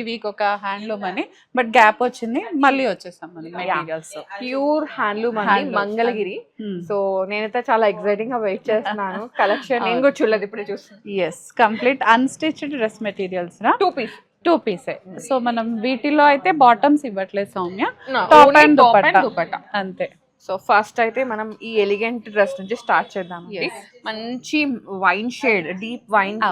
Week ఒక handloom అని, but gap వచ్చింది, మళ్ళీ వచ్చేసాం మనం మెటీరియల్స్. ప్యూర్ హ్యాండ్లూమ్ అండి, మంగళగిరి. సో నేనైతే చాలా ఎక్సైటింగ్ గా వెయిట్ చేస్తున్నాను. కలెక్షన్ నేను కూడా చూడలేదు, ఇప్పుడే చూస్తాను. Yes, complete unstitched dress materials రా, 2 పీస్. 2 పీసే. సో మనం వీటిలో అయితే బాటమ్స్ ఇవ్వట్లేదు సౌమ్య, టాప్ అండ్ దుపట్టా అంతే. సో ఫస్ట్ అయితే మనం ఈ ఎలిగెంట్ డ్రెస్ నుంచి స్టార్ట్ చేద్దాం. మంచి వైన్ షేడ్, డీప్ వైన్.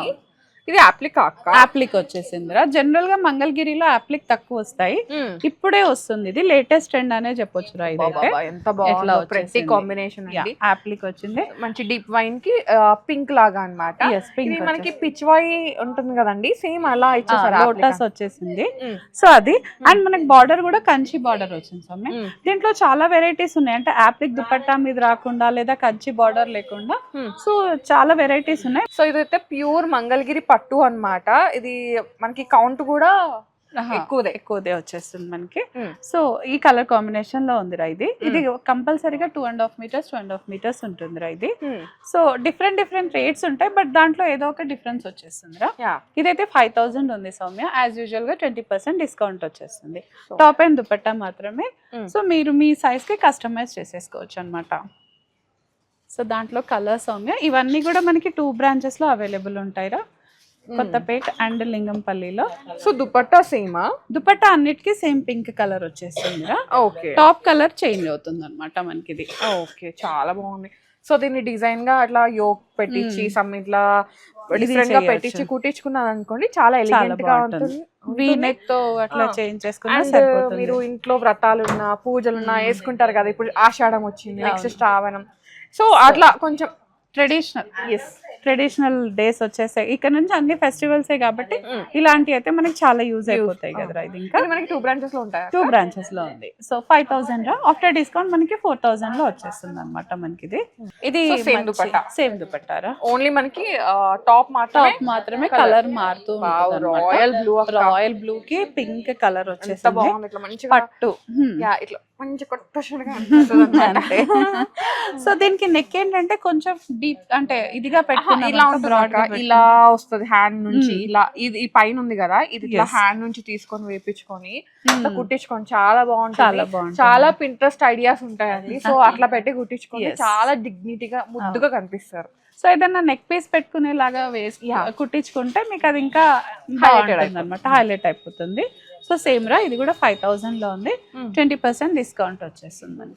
ఇది అప్లిక్ అప్లిక్ వచ్చేసిందిరా. జనరల్ గా మంగళగిరిలో అప్లిక్ తక్కువ వస్తాయి, ఇప్పుడే వస్తుంది. ఇది లేటెస్ట్ ట్రెండ్ అనే చెప్పొచ్చు రా. ఇదైతే ఎంత బాగుంది, ప్రతి కాంబినేషన్ అండి. అప్లిక్ వచ్చింది, మంచి డీప్ వైన్ కి పింక్ లాగా అన్నమాట. ఇది మనకి పిచ్వాయి ఉంటుంది కదండి, సేమ్ అలా ఇచ్చేసారు. లోటస్ వచ్చేసింది. సో అది అండ్ మనకి బార్డర్ కూడా కంచి బార్డర్ వచ్చింది సౌమ్య. దీంట్లో చాలా వెరైటీస్ ఉన్నాయి, అంటే అప్లిక్ దుపట్టా మీద రాకుండా లేదా కంచి బార్డర్ లేకుండా, సో చాలా వెరైటీస్ ఉన్నాయి. సో ఇదైతే ప్యూర్ మంగళగిరి పట్టు అన్నమాట. ఇది మనకి కౌంట్ కూడా ఎక్కువదే వచ్చేస్తుంది మనకి. సో ఈ కలర్ కాంబినేషన్ లో ఉందిరా ఇది. ఇది కంపల్సరీగా 2.5 మీటర్స్ 2.5 మీటర్స్ ఉంటుందిరా ఇది. సో డిఫరెంట్ రేట్స్ ఉంటాయి, బట్ దాంట్లో ఏదో ఒక డిఫరెన్స్ వచ్చేస్తుందిరా. ఇదైతే 5000 ఉంది సౌమ్య. యాజ్ యూజువల్ గా 20% డిస్కౌంట్ వచ్చేస్తుంది. టాప్ అండ్ దుపట్టా మాత్రమే. సో మీరు మీ సైజ్ కి కస్టమైజ్ చేసేసుకోవచ్చు అనమాట. సో దాంట్లో కలర్స్ సౌమ్య ఇవన్నీ కూడా మనకి 2 బ్రాంచెస్ లో అవైలబుల్ ఉంటాయిరా, కొత్తపేట అండ్ లింగంపల్లిలో. సో దుపట్టా సేమా? దుపట్టా అన్నిటికీ సేమ్ పింక్ కలర్ వచ్చేస్తుందిరా. ఓకే, టాప్ కలర్ చేంజ్ అవుతుంది అనమాట మనకి ఇది. ఓకే, చాలా బాగుంది. సో దీన్ని డిజైన్ గా అట్లా యోక్ పెట్టించి సమ్ ఇట్లా డిఫరెంట్ గా పెట్టించి కుట్టించుకున్నాను అనుకోండి, చాలా ఎలిగెంట్ గా ఉంటుంది. వీనెక్ తో అట్లా చేంజ్ చేసుకున్నా సరిపోతుంది. మీరు ఇంట్లో వ్రతాలున్నా పూజలున్నా వేసుకుంటారు కదా, ఇప్పుడు ఆషాఢం వచ్చింది, నెక్స్ట్ శ్రావణం. సో అట్లా కొంచెం ట్రెడిషనల్ డేస్ వచ్చేసాయి. ఇక్కడ నుంచి అన్ని ఫెస్టివల్స్ కాబట్టి ఇలాంటి అయితే మనకి చాలా యూజ్ అయిపోతాయి కదా. ఇది ఇంకా మనకి 2 బ్రాంచెస్ లో ఉంటాయి. 2 బ్రాంచెస్ లో ఉంది. సో 5000 రా, ఆఫ్టర్ డిస్కౌంట్ మనకి 4000 లో వచ్చేస్తుంది అనమాట మనకి ఇది. ఇది సేమ్ దుపట్టారా, ఓన్లీ మనకి టాప్ మాత్రమే కలర్ మారుతూ రాయల్ బ్లూ కి పింక్ కలర్ వచ్చేసింది. పట్టు ఇట్లా మంచి అంతే. సో దీనికి నెక్ ఏంటంటే కొంచెం డీప్, అంటే ఇదిగా ఇలా వస్తుంది హ్యాండ్ నుంచి. ఇలా ఇది ఈ పైన ఉంది కదా, ఇది ఇట్లా హ్యాండ్ నుంచి తీసుకొని వేపించుకొని కుట్టించుకొని చాలా బాగుంటుంది. చాలా పింట్రెస్ట్ ఐడియాస్ ఉంటాయండి. సో అట్లా పెట్టి కుట్టించుకొని చాలా డిగ్నిటీగా ముద్దుగా కనిపిస్తారు. సో ఏదన్నా నెక్ పీస్ పెట్టుకునేలాగా వేసి కుట్టించుకుంటే మీకు అది ఇంకా బాగుంటుంది అనమాట, హైలైట్ అయిపోతుంది. సో సేమ్ రా, ఇది కూడా 5000 లో ఉంది. 20% డిస్కౌంట్ వచ్చేస్తుంది మనకి.